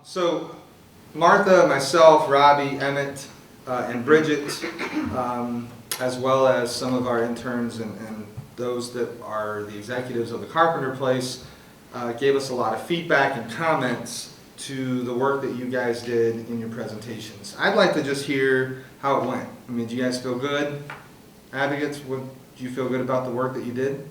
So Martha, myself, Robbie, Emmett, and Bridget, as well as some of our interns and those that are the executives of the Carpenter Place, gave us a lot of feedback and comments to the work that you guys did in your presentations. I'd like to just hear how it went. I mean, do you guys feel good? Advocates, do you feel good about the work that you did?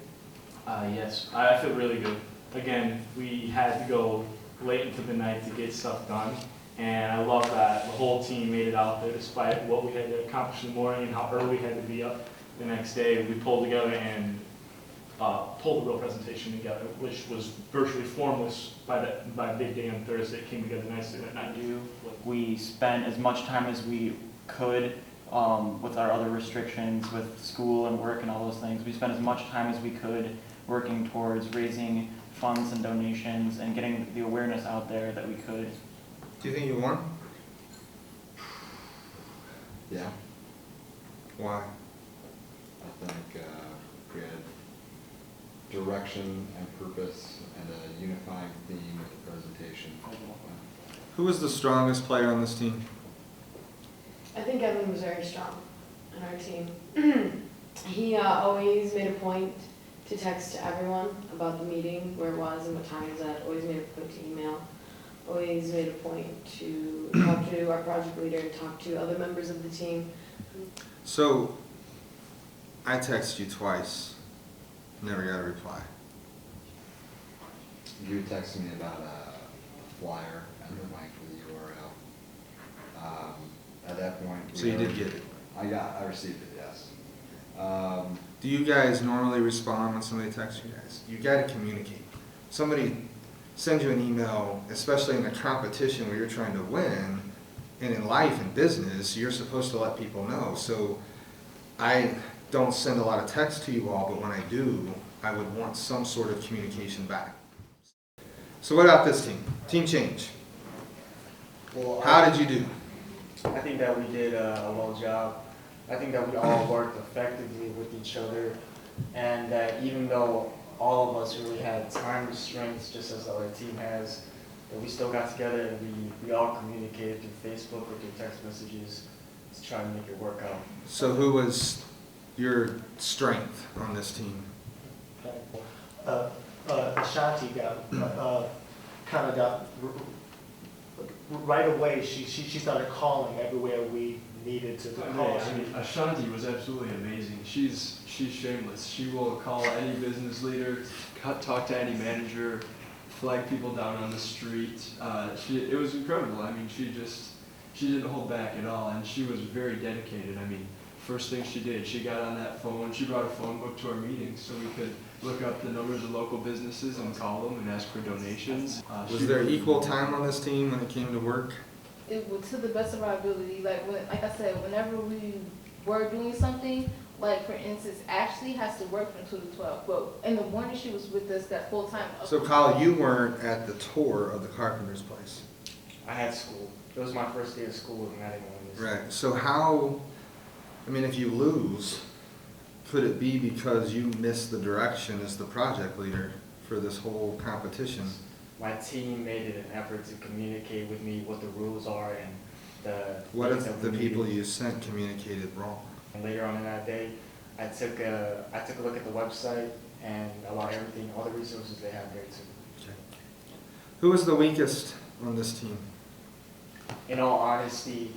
Yes, I feel really good. Again, we had to go late into the night to get stuff done, and I love that the whole team made it out there despite what we had to accomplish in the morning and how early we had to be up the next day. We pulled together and pulled the real presentation together, which was virtually formless by big day on Thursday. It came together nicely that night. We spent as much time as we could with our other restrictions with school and work and all those things. We spent as much time as we could working towards raising funds and donations and getting the awareness out there that we could. Do you think you won? Yeah, Why? I think we had direction and purpose and a unifying theme with the presentation. Who was the strongest player on this team? I think Evan was very strong on our team. He always made a point to text to everyone about the meeting, where it was and what time it was at, always made a point to email, always made a point to talk to our project leader and talk to other members of the team. So, I texted you twice, never got a reply. You texted me about a flyer and the link for the URL. At that point, So you did get it. I received it, yes. Do you guys normally respond when somebody texts you guys? You gotta communicate. Somebody sends you an email, especially in a competition where you're trying to win, and in life and business, you're supposed to let people know. So I don't send a lot of text to you all, but when I do, I would want some sort of communication back. So what about this team? Team change. Well, How did you do? I think that we did a well job. I think that we all worked effectively with each other, and that even though all of us really had time restraints, just as our team has, that we still got together and we all communicated through Facebook or through text messages to try and make it work out. So who was your strength on this team? Ashanti got right away. She started calling everywhere we needed to call. I mean, Ashanti was absolutely amazing. She's shameless. She will call any business leader, talk to any manager, flag people down on the street. It was incredible. I mean, she didn't hold back at all, and she was very dedicated. I mean, first thing she did, she got on that phone. She brought a phone book to our meetings so we could look up the numbers of local businesses and call them and ask for donations. Was there equal time on this team when it came to work? It was to the best of our ability. Like I said, whenever we were doing something, like for instance, Ashley has to work from 2 to 12. But in the morning she was with us that full time. So Kyle, you weren't at the tour of the Carpenter's Place. I had school. It was my first day of school and I didn't want to miss it. Right. So how, I mean, if you lose, could it be because you missed the direction as the project leader for this whole competition? My team made it an effort to communicate with me what the rules are and the What things if that the we people needed. you sent communicated wrong? And later on in that day, I took a look at the website and about everything, all the resources they have there too. Okay. Who was the weakest on this team? In all honesty,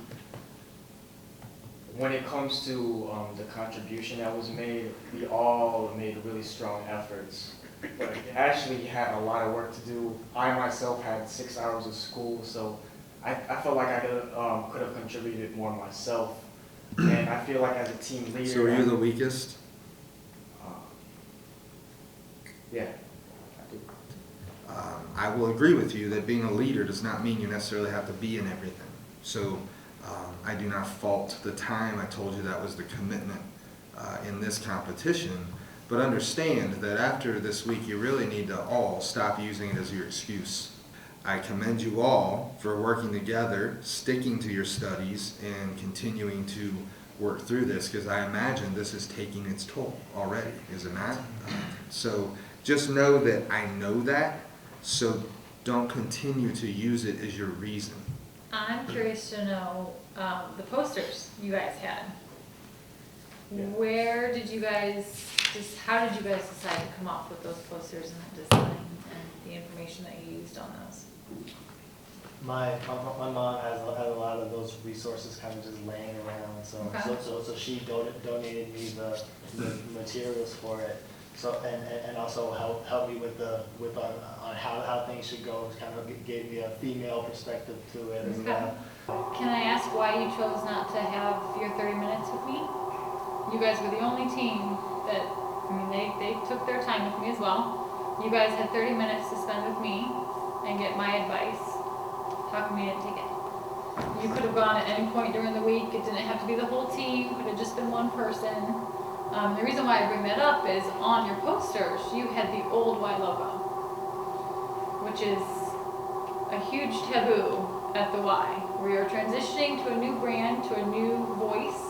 when it comes to the contribution that was made, we all made really strong efforts. But Ashley had a lot of work to do. I myself had 6 hours of school, so I felt like I could have contributed more myself. And I feel like as a team leader. So were you the weakest? Yeah, I do. I will agree with you that being a leader does not mean you necessarily have to be in everything. So I do not fault the time. I told you that was the commitment in this competition. But understand that after this week, you really need to all stop using it as your excuse. I commend you all for working together, sticking to your studies, and continuing to work through this, because I imagine this is taking its toll already, is it not? So just know that I know that, so don't continue to use it as your reason. I'm curious to know, the posters you guys had. Yeah. Where did you guys, how did you guys decide to come up with those posters and that design and the information that you used on those? My mom has a lot of those resources kind of just laying around, Okay. so she donated me the materials for it. So, and also helped me with on how things should go, kind of gave me a female perspective to it as well. Can I ask why you chose not to have your 30 minutes with me? You guys were the only team that, I mean, they took their time with me as well. You guys had 30 minutes to spend with me and get my advice. How come you didn't take it? You could have gone at any point during the week. It didn't have to be the whole team. Could have just been one person. The reason why I bring that up is on your posters, you had the old Y logo, which is a huge taboo at the Y, where you're transitioning to a new brand, to a new voice,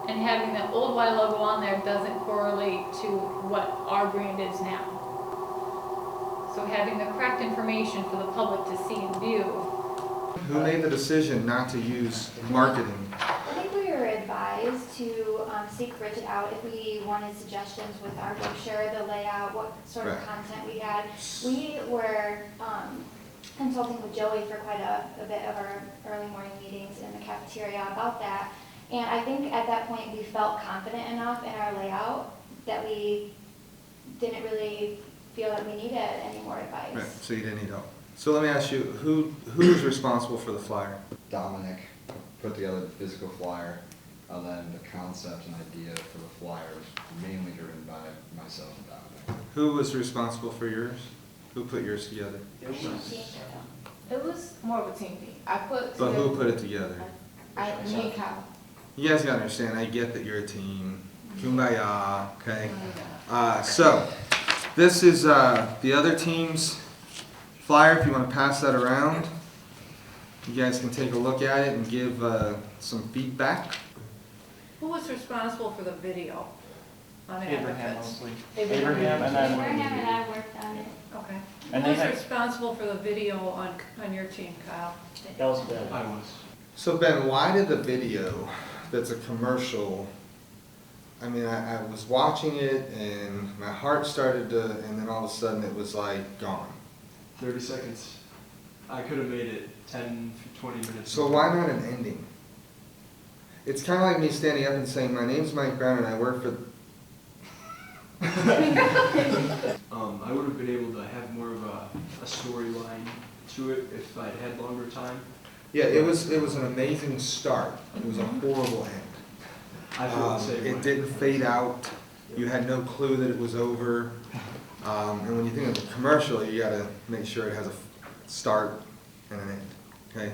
and having that old Y logo on there doesn't correlate to what our brand is now. So having the correct information for the public to see and view. Who made the decision not to use marketing? I think we were advised to seek Bridget out if we wanted suggestions with our brochure, the layout, what sort of Right. content we had. We were consulting with Joey for quite a bit of our early morning meetings in the cafeteria about that. And I think at that point we felt confident enough in our layout that we didn't really feel that we needed any more advice. Right, so you didn't need help. So let me ask you, who is responsible for the flyer? Dominic put together the physical flyer, and then the concept and idea for the flyer was mainly driven by myself and Dominic. Who was responsible for yours? Who put yours together? It was more of a team thing. I put. But who put it together? Me and Kyle. You guys gotta understand, I get that you're a team. Kumbaya, okay? So, this is the other team's flyer, if you wanna pass that around. You guys can take a look at it and give some feedback. Who was responsible for the video on Abraham advocates? mostly. Abraham. Abraham and then. Abraham and I worked on it. Okay. And Who they was had- responsible for the video on your team, Kyle? That was bad. I was. So Ben, why did the video that's a commercial, I mean, I was watching it and my heart started to, and then all of a sudden it was like gone. 30 seconds. I could have made it 10, 20 minutes. So why not an ending? It's kind of like me standing up and saying, my name's Mike Brown and I work for... I would have been able to have more of a storyline to it if I'd had longer time. Yeah, it was an amazing start. It was a horrible end. I feel the same way. It didn't fade out. You had no clue that it was over. And when you think of a commercial, you gotta make sure it has a start and an end, okay?